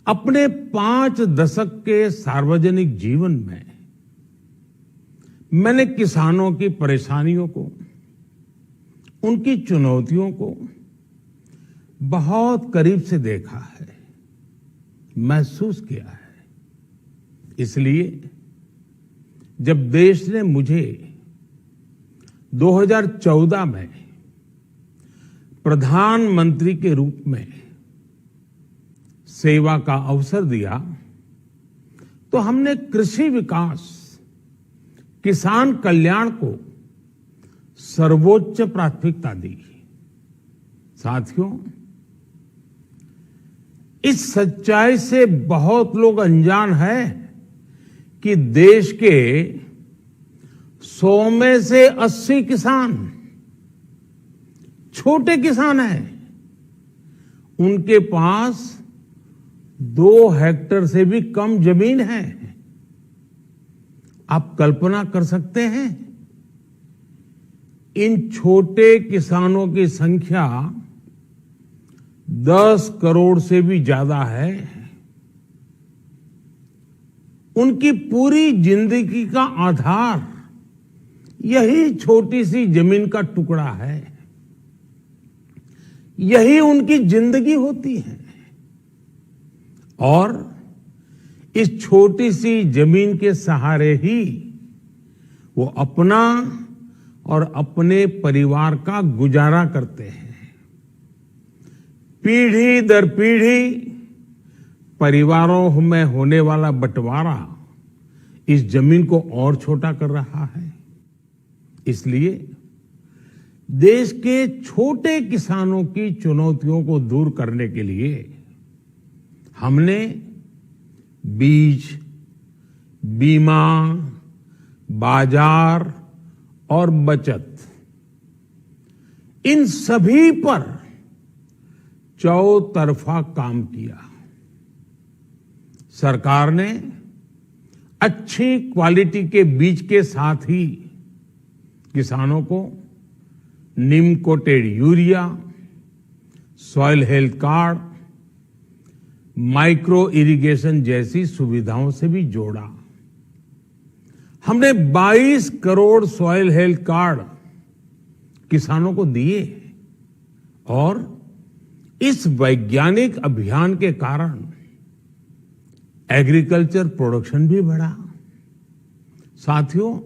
अपने 5 दशक के सार्वजनिक जीवन में मैंने किसानों की परेशानियों को, उनकी चुनौतियों को बहुत करीब से देखा है, महसूस किया है। इसलिए जब देश ने मुझे 2014 में प्रधानमंत्री के रूप में सेवा का अवसर दिया, तो हमने कृषि विकास, किसान कल्याण को सर्वोच्च प्राथमिकता दी। साथियों, इस सच्चाई से बहुत लोग अनजान हैं कि देश के 100 में से 80 किसान छोटे किसान हैं। उनके पास 2 हेक्टेयर से भी कम जमीन है। आप कल्पना कर सकते हैं, इन छोटे किसानों की संख्या 10 करोड़ से भी ज्यादा है। उनकी पूरी जिंदगी का आधार यही छोटी सी जमीन का टुकड़ा है। यही उनकी जिंदगी होती है। और इस छोटी सी जमीन के सहारे ही वो अपना और अपने परिवार का गुजारा करते हैं। पीढ़ी दर पीढ़ी परिवारों में होने वाला बंटवारा इस जमीन को और छोटा कर रहा है। इसलिए देश के छोटे किसानों की चुनौतियों को दूर करने के लिए हमने बीज, बीमा, बाजार और बचत, इन सभी पर चौतरफा काम किया। सरकार ने अच्छी क्वालिटी के बीज के साथ ही किसानों को neem coated urea, soil health card, micro irrigation जैसी सुविधाओं से भी जोड़ा। हमने 22 करोड़ सॉइल हेल्थ कार्ड किसानों को दिए और इस वैज्ञानिक अभियान के कारण एग्रीकल्चर प्रोडक्शन भी बढ़ा। साथियों,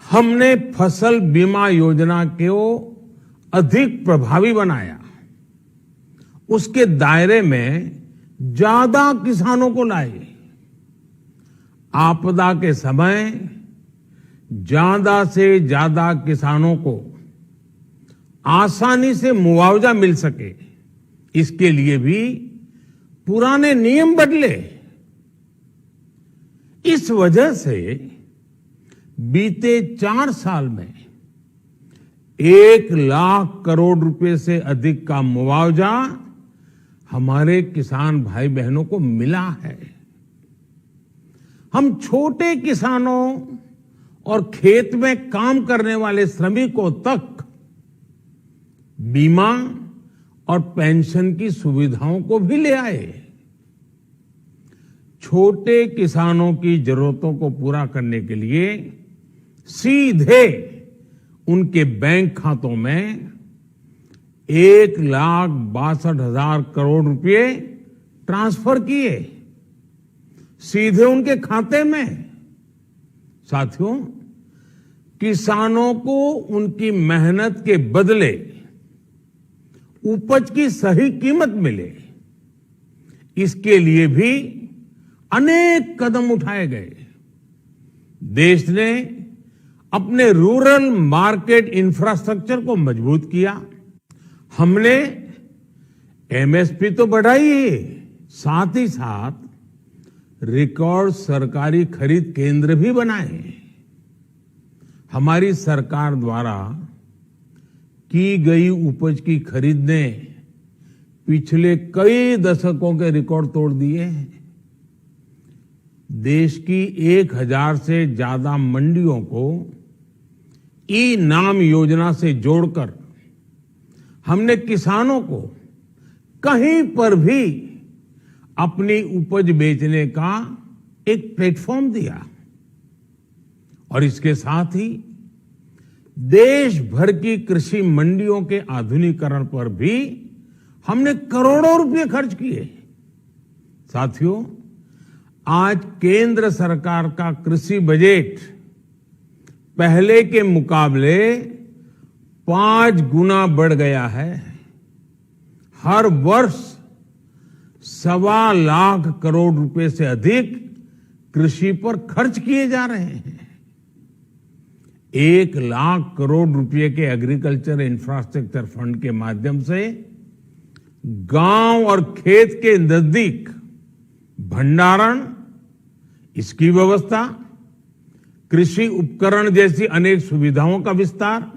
हमने फसल बीमा योजना को अधिक प्रभावी बनाया। उसके दायरे में ज्यादा किसानों को लाए। आपदा के समय ज्यादा से ज्यादा किसानों को आसानी से मुआवजा मिल सके, इसके लिए भी पुराने नियम बदले। इस वजह से बीते 4 साल में 1 लाख करोड़ रुपए से अधिक का मुआवजा हमारे किसान भाई बहनों को मिला है। हम छोटे किसानों और खेत में काम करने वाले श्रमिकों तक बीमा और पेंशन की सुविधाओं को भी ले आए। छोटे किसानों की जरूरतों को पूरा करने के लिए सीधे उनके बैंक खातों में 1,62,000 करोड़ रुपए ट्रांसफर किए, सीधे उनके खाते में। साथियों, किसानों को उनकी मेहनत के बदले उपज की सही कीमत मिले, इसके लिए भी अनेक कदम उठाए गए। देश ने अपने रूरल मार्केट इंफ्रास्ट्रक्चर को मजबूत किया। हमने एमएसपी तो बढ़ाई है, साथ ही साथ रिकॉर्ड सरकारी खरीद केंद्र भी बनाए। हमारी सरकार द्वारा की गई उपज की खरीद ने पिछले कई दशकों के रिकॉर्ड तोड़ दिए हैं। देश की 1000 से ज्यादा मंडियों को ई नाम योजना से जोड़कर हमने किसानों को कहीं पर भी अपनी उपज बेचने का एक प्लेटफॉर्म दिया और इसके साथ ही देश भर की कृषि मंडियों के आधुनिकीकरण पर भी हमने करोड़ों रुपए खर्च किए। साथियों, आज केंद्र सरकार का कृषि बजट पहले के मुकाबले 5 गुना बढ़ गया है। हर वर्ष 1.25 लाख करोड़ रुपए से अधिक कृषि पर खर्च किए जा रहे हैं। 1 लाख करोड़ रुपए के एग्रीकल्चर इंफ्रास्ट्रक्चर फंड के माध्यम से गांव और खेत के नजदीक भंडारण, इसकी व्यवस्था, कृषि उपकरण जैसी अनेक सुविधाओं का विस्तार,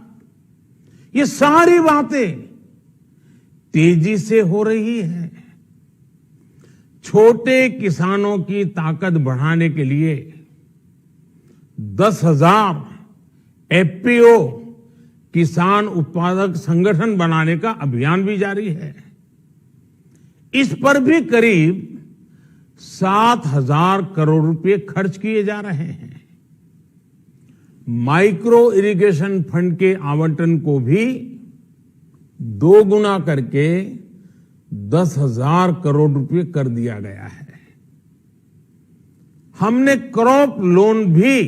ये सारी बातें तेजी से हो रही है। छोटे किसानों की ताकत बढ़ाने के लिए 10,000 एफपीओ किसान उत्पादक संगठन बनाने का अभियान भी जारी है। इस पर भी करीब 7,000 करोड़ रुपए खर्च किए जा रहे हैं। माइक्रो इरिगेशन फंड के आवंटन को भी 2 गुना करके 10,000 करोड़ रुपए कर दिया गया है। हमने क्रॉप लोन भी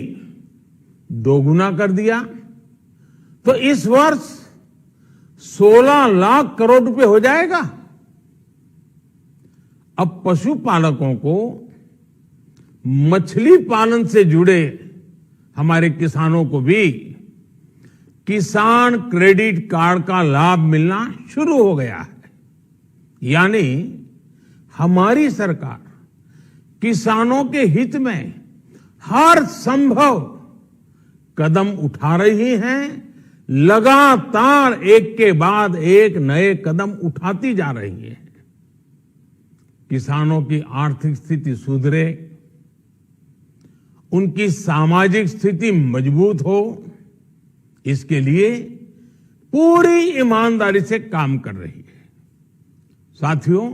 2 गुना कर दिया, तो इस वर्ष 16 लाख करोड़ रुपए हो जाएगा। अब पशुपालकों को मछली पालन से जुड़े हमारे किसानों को भी किसान क्रेडिट कार्ड का लाभ मिलना शुरू हो गया है। यानी हमारी सरकार किसानों के हित में हर संभव कदम उठा रही है, लगातार एक के बाद एक नए कदम उठाती जा रही है। किसानों की आर्थिक स्थिति सुधरे, उनकी सामाजिक स्थिति मजबूत हो, इसके लिए पूरी ईमानदारी से काम कर रही है। साथियों,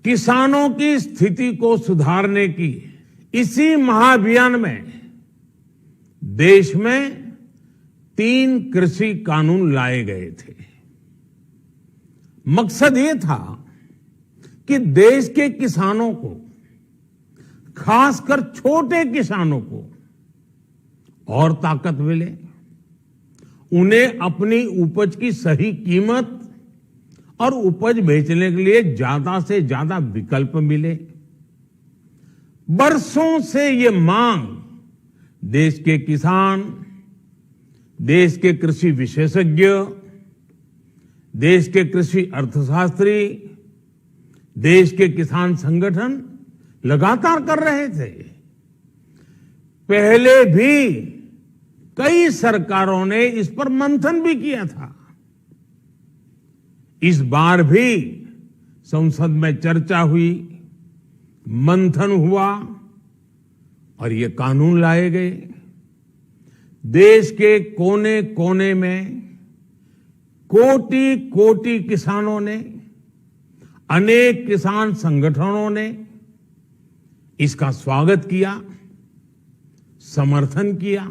किसानों की स्थिति को सुधारने की इसी महाअभियान में देश में 3 कृषि कानून लाए गए थे। मकसद ये था कि देश के किसानों को, खासकर छोटे किसानों को और ताकत मिले, उन्हें अपनी उपज की सही कीमत और उपज बेचने के लिए ज्यादा से ज्यादा विकल्प मिले। बरसों से ये मांग देश के किसान, देश के कृषि विशेषज्ञ, देश के कृषि अर्थशास्त्री, देश के किसान संगठन लगातार कर रहे थे। पहले भी कई सरकारों ने इस पर मंथन भी किया था। इस बार भी संसद में चर्चा हुई, मंथन हुआ और ये कानून लाए गए। देश के कोने कोने में कोटि कोटि किसानों ने, अनेक किसान संगठनों ने इसका स्वागत किया, समर्थन किया।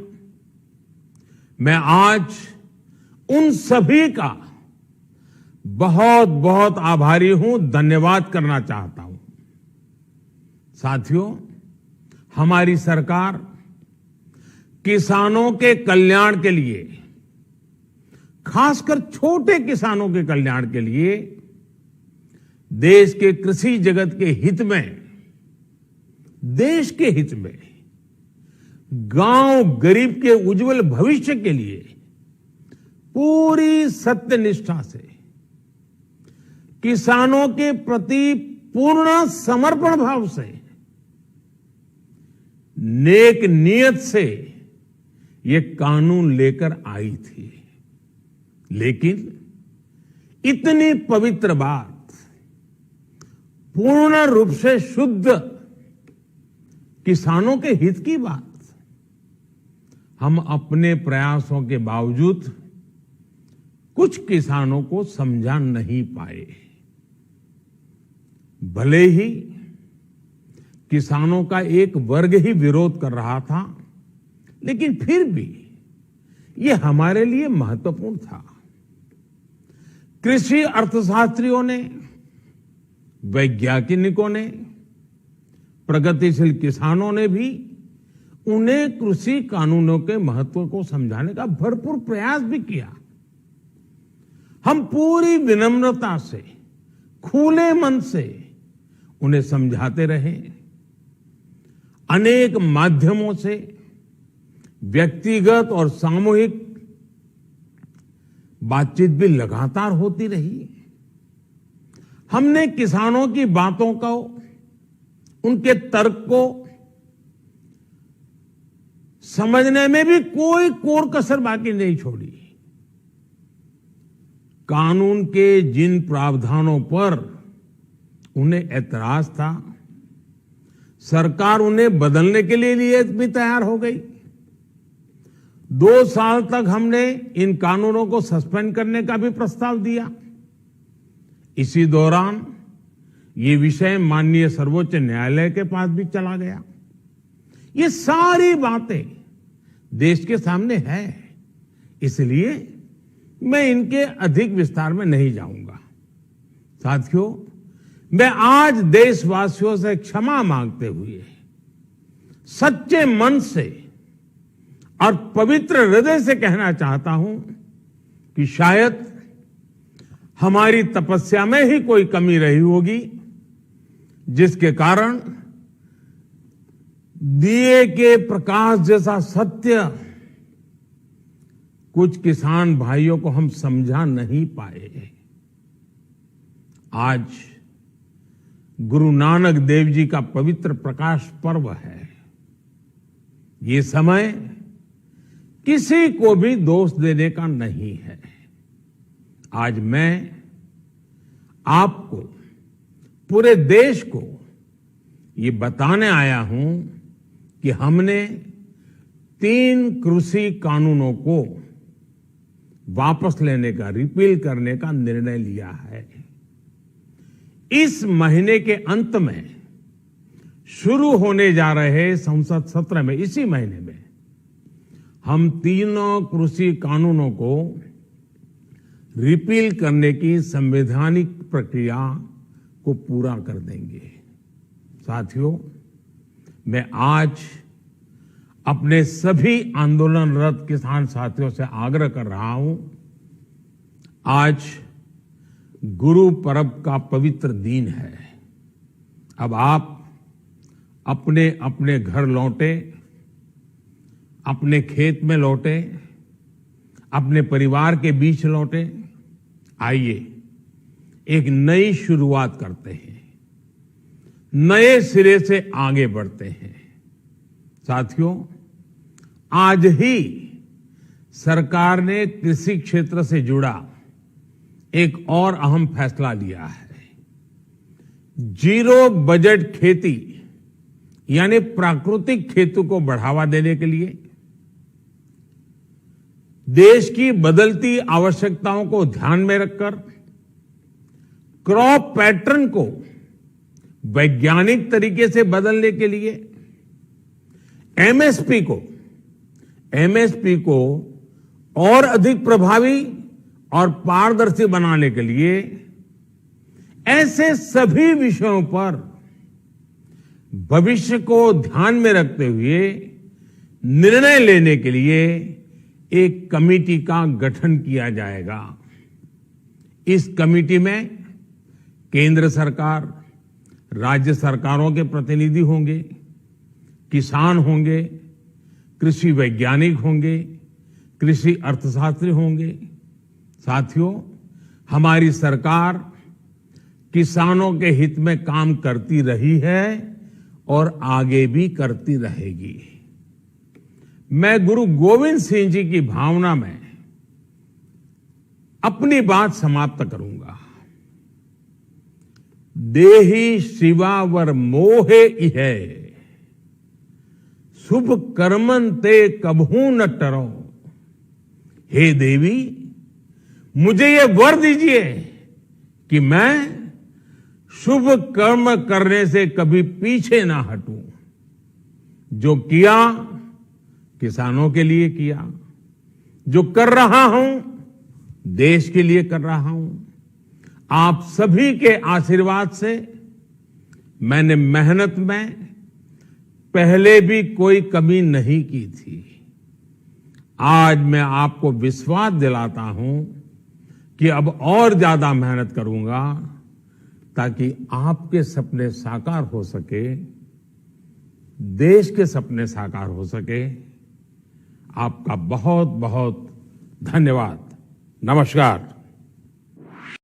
मैं आज उन सभी का बहुत बहुत आभारी हूं, धन्यवाद करना चाहता हूं। साथियों, हमारी सरकार किसानों के कल्याण के लिए, खासकर छोटे किसानों के कल्याण के लिए, देश के कृषि जगत के हित में, देश के हित में, गांव गरीब के उज्जवल भविष्य के लिए पूरी सत्यनिष्ठा से, किसानों के प्रति पूर्ण समर्पण भाव से, नेक नियत से ये कानून लेकर आई थी। लेकिन इतनी पवित्र बात, पूर्ण रूप से शुद्ध किसानों के हित की बात, हम अपने प्रयासों के बावजूद कुछ किसानों को समझा नहीं पाए। भले ही किसानों का एक वर्ग ही विरोध कर रहा था, लेकिन फिर भी ये हमारे लिए महत्वपूर्ण था। कृषि अर्थशास्त्रियों ने, वैज्ञानिकों ने, प्रगतिशील किसानों ने भी उन्हें कृषि कानूनों के महत्व को समझाने का भरपूर प्रयास भी किया। हम पूरी विनम्रता से, खुले मन से उन्हें समझाते रहे। अनेक माध्यमों से व्यक्तिगत और सामूहिक बातचीत भी लगातार होती रही। हमने किसानों की बातों को, उनके तर्क को समझने में भी कोई कोर कसर बाकी नहीं छोड़ी। कानून के जिन प्रावधानों पर उन्हें ऐतराज था, सरकार उन्हें बदलने के लिए भी तैयार हो गई। 2 साल तक हमने इन कानूनों को सस्पेंड करने का भी प्रस्ताव दिया। इसी दौरान ये विषय माननीय सर्वोच्च न्यायालय के पास भी चला गया। ये सारी बातें देश के सामने है, इसलिए मैं इनके अधिक विस्तार में नहीं जाऊंगा। साथियों, मैं आज देशवासियों से क्षमा मांगते हुए सच्चे मन से और पवित्र हृदय से कहना चाहता हूं कि शायद हमारी तपस्या में ही कोई कमी रही होगी, जिसके कारण दिए के प्रकाश जैसा सत्य कुछ किसान भाइयों को हम समझा नहीं पाए। आज गुरु नानक देव जी का पवित्र प्रकाश पर्व है। ये समय किसी को भी दोष देने का नहीं है। आज मैं आपको, पूरे देश को ये बताने आया हूं कि हमने 3 कृषि कानूनों को वापस लेने का, रिपील करने का निर्णय लिया है। इस महीने के अंत में शुरू होने जा रहे संसद सत्र में, इसी महीने में हम 3 कृषि कानूनों को रिपील करने की संवैधानिक प्रक्रिया को पूरा कर देंगे। साथियों, मैं आज अपने सभी आंदोलनरत किसान साथियों से आग्रह कर रहा हूं, आज गुरु पर्व का पवित्र दिन है। अब आप अपने अपने घर लौटे, अपने खेत में लौटे, अपने परिवार के बीच लौटे। आइए एक नई शुरुआत करते हैं, नए सिरे से आगे बढ़ते हैं। साथियों, आज ही सरकार ने कृषि क्षेत्र से जुड़ा एक और अहम फैसला लिया है। 0 बजट खेती यानी प्राकृतिक खेती को बढ़ावा देने के लिए, देश की बदलती आवश्यकताओं को ध्यान में रखकर क्रॉप पैटर्न को वैज्ञानिक तरीके से बदलने के लिए एमएसपी को और अधिक प्रभावी और पारदर्शी बनाने के लिए ऐसे सभी विषयों पर भविष्य को ध्यान में रखते हुए निर्णय लेने के लिए एक कमेटी का गठन किया जाएगा। इस कमेटी में केंद्र सरकार, राज्य सरकारों के प्रतिनिधि होंगे, किसान होंगे, कृषि वैज्ञानिक होंगे, कृषि अर्थशास्त्री होंगे। साथियों, हमारी सरकार किसानों के हित में काम करती रही है और आगे भी करती रहेगी। मैं गुरु गोविंद सिंह जी की भावना में अपनी बात समाप्त करूंगा। देहि शिवावर मोहे इहे, शुभ कर्मन ते कबहू न टरो। हे देवी, मुझे ये वर दीजिए कि मैं शुभ कर्म करने से कभी पीछे ना हटूं। जो किया किसानों के लिए किया, जो कर रहा हूं देश के लिए कर रहा हूं। आप सभी के आशीर्वाद से मैंने मेहनत में पहले भी कोई कमी नहीं की थी। आज मैं आपको विश्वास दिलाता हूं कि अब और ज्यादा मेहनत करूंगा ताकि आपके सपने साकार हो सके, देश के सपने साकार हो सके। आपका बहुत बहुत धन्यवाद। नमस्कार।